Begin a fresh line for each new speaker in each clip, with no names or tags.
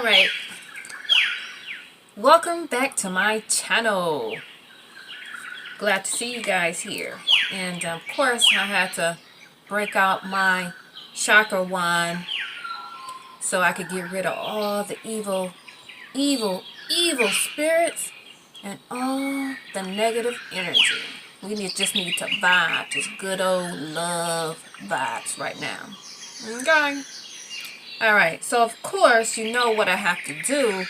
Alright, welcome back to my channel. Glad to see you guys here. And of course, I had to break out my chakra wand so I could get rid of all the evil spirits and all the negative energy. We just need to vibe, just good old love vibes right now. Okay. Alright, so of course, you know what I have to do.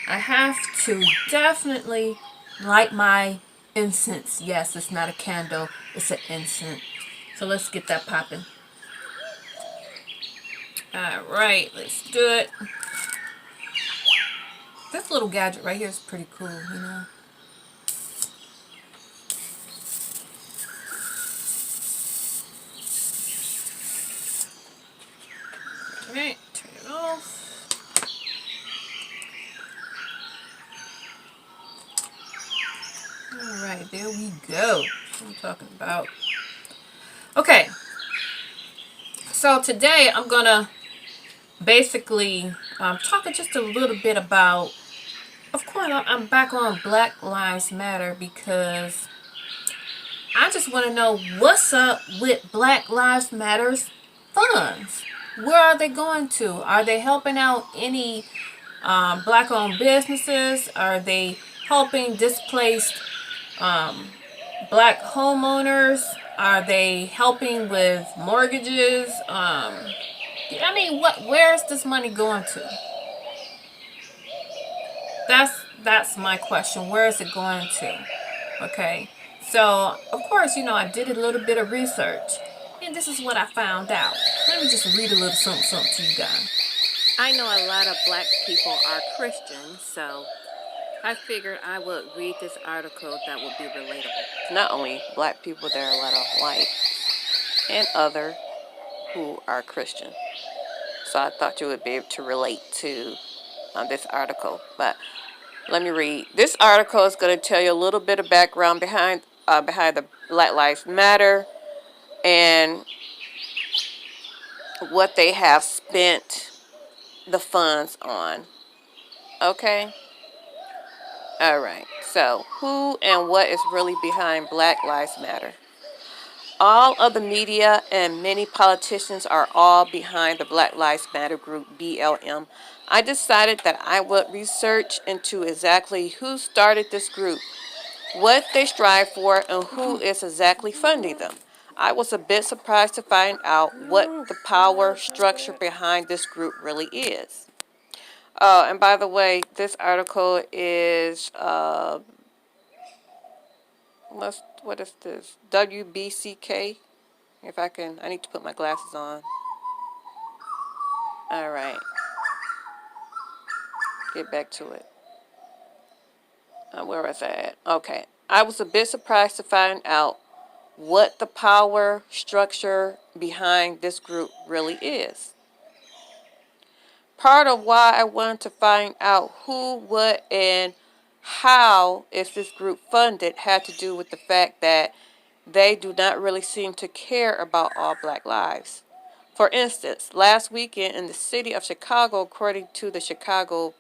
I have to definitely light my incense. Yes, it's not a candle, it's an incense. So let's get that popping. Alright, let's do it. This little gadget right here is pretty cool, you know. Alright, turn it off. Alright, there we go. What I'm talking about. Okay. So today I'm gonna basically talk just a little bit about, of course, I'm back on Black Lives Matter because I just want to know what's up with Black Lives Matter's funds. Where are they going to? Are they helping out any black-owned businesses? Are they helping displaced black homeowners? Are they helping with mortgages? I mean, where is this money going to? That's my question. Where is it going to? Okay. So, of course, you know, I did a little bit of research. And this is what I found out. Let me just read a little something to you guys. I know a lot of black people are Christians, so I figured I would read this article that would be relatable.
Not only black people, there are a lot of white and other who are Christian. So I thought you would be able to relate to this article. But let me read. This article is going to tell you a little bit of background behind the Black Lives Matter and what they have spent the funds on. Okay? All right. So who and what is really behind Black Lives Matter? All of the media and many politicians are all behind the Black Lives Matter group, BLM. I decided that I would research into exactly who started this group, what they strive for, and who is exactly funding them. I was a bit surprised to find out what the power structure behind this group really is. And by the way, this article is what is this? WBCK. If I can, I need to put my glasses on. All right. Get back to it. Where was I at? Okay. I was a bit surprised to find out what the power structure behind this group really is. Part of why I wanted to find out who, what, and how is this group funded had to do with the fact that they do not really seem to care about all black lives. For instance, last weekend in the city of Chicago, according to the Chicago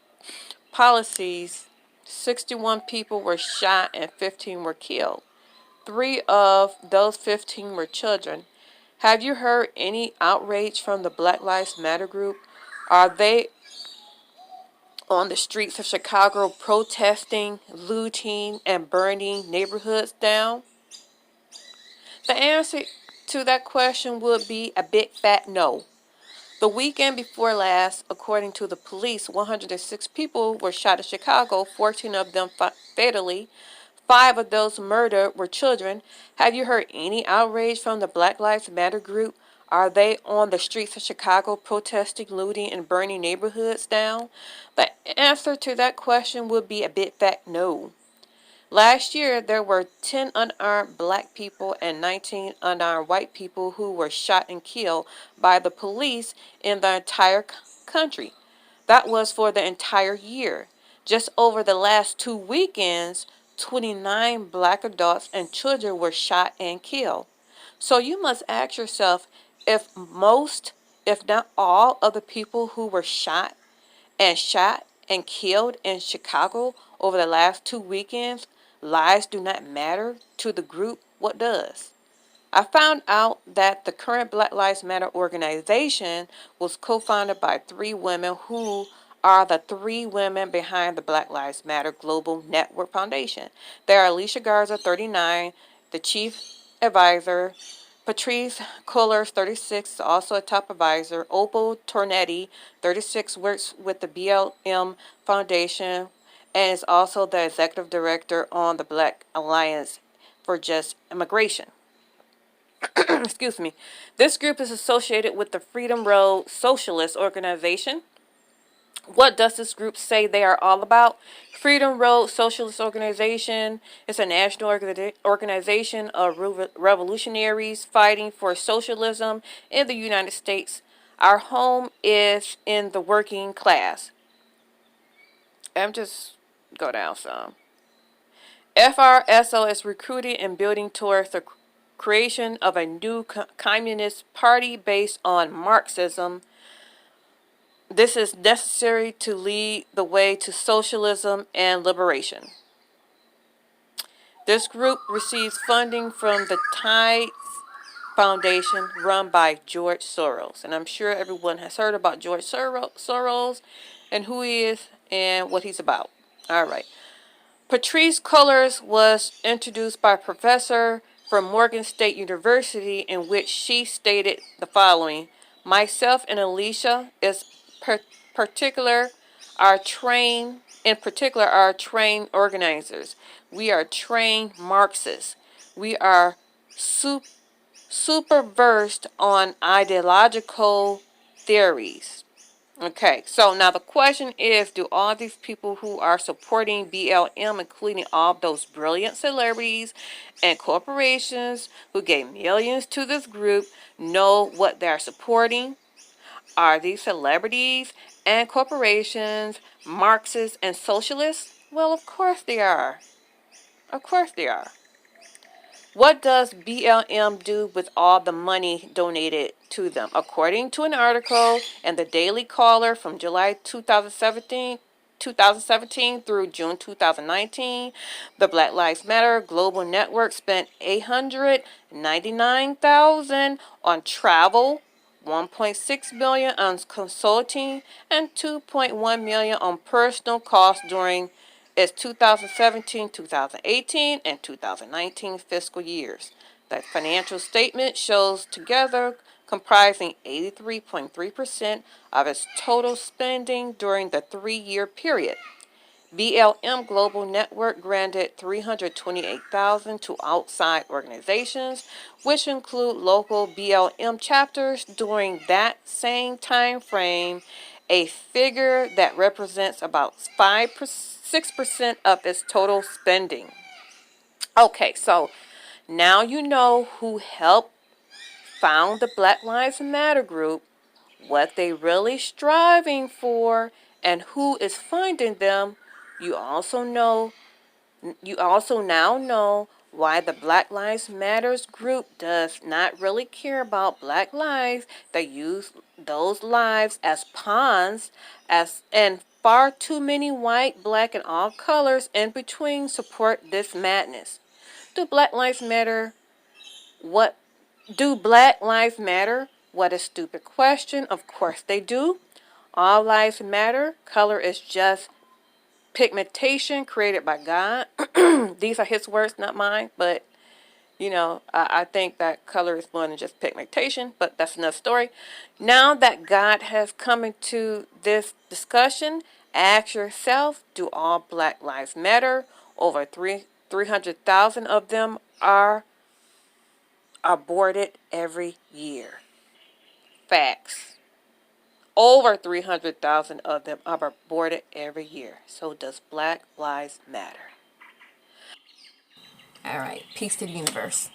policies, 61 people were shot and 15 were killed. 3 of those 15 were children. Have you heard any outrage from the Black Lives Matter group? Are they on the streets of Chicago protesting, looting, and burning neighborhoods down? The answer to that question would be a big fat no. The weekend before last, according to the police, 106 people were shot in Chicago, 14 of them fatally. 5 of those murdered were children. Have you heard any outrage from the Black Lives Matter group? Are they on the streets of Chicago protesting, looting, and burning neighborhoods down? The answer to that question would be a big fat no. Last year, there were 10 unarmed black people and 19 unarmed white people who were shot and killed by the police in the entire country. That was for the entire year. Just over the last 2 weekends, 29 black adults and children were shot and killed. So you must ask yourself if most, if not all, of the people who were shot and shot and killed in Chicago over the last 2 weekends, lives do not matter to the group, what does? I found out that the current Black Lives Matter organization was co-founded by 3 women who are the 3 women behind the Black Lives Matter Global Network Foundation. They are Alicia Garza, 39, the chief advisor; Patrice Cullors, 36, is also a top advisor; Opal Tornetti, 36, works with the BLM Foundation and is also the executive director on the Black Alliance for Just Immigration. Excuse me. This group is associated with the Freedom Road Socialist Organization. What does this group say they are all about? Freedom Road Socialist Organization is a national organization of revolutionaries fighting for socialism in the United States. Our home is in the working class. I'm just go down some. FRSO is recruiting and building towards the creation of a new communist party based on Marxism. This is necessary to lead the way to socialism and liberation. This group receives funding from the Tides Foundation run by George Soros. And I'm sure everyone has heard about George Soros and who he is and what he's about. All right. Patrice Cullors was introduced by a professor from Morgan State University, in which she stated the following: myself and Alicia is particular are trained organizers. We are trained Marxists. We are super versed on ideological theories. Okay, so now the question is, do all these people who are supporting BLM, including all those brilliant celebrities and corporations who gave millions to this group, know what they're supporting? Are these celebrities and corporations Marxists and socialists? Well, of course they are. Of course they are. What does BLM do with all the money donated to them? According to an article in the Daily Caller from July 2017 through June 2019, the Black Lives Matter Global Network spent $899,000 on travel, $1.6 billion on consulting, and $2.1 million on personal costs during its 2017, 2018, and 2019 fiscal years. The financial statement shows together comprising 83.3% of its total spending during the 3-year period. BLM Global Network granted $328,000 to outside organizations, which include local BLM chapters during that same time frame, a figure that represents about 6% of its total spending. Okay, so now you know who helped found the Black Lives Matter group, what they really striving for, and who is funding them. You also now know why the Black Lives Matters group does not really care about black lives. They use those lives as pawns, and far too many white, black, and all colors in between support this madness. Do Black Lives Matter? What do Black Lives Matter? What a stupid question. Of course they do. All lives matter. Color is just pigmentation created by God. These are his words, not mine. But, I think that color is more than just pigmentation. But that's another story. Now that God has come into this discussion, ask yourself, do all Black lives matter? Over 300,000 of them are aborted every year. Facts. Over 300,000 of them are aborted every year. So does Black Lives Matter?
All right. Peace to the universe.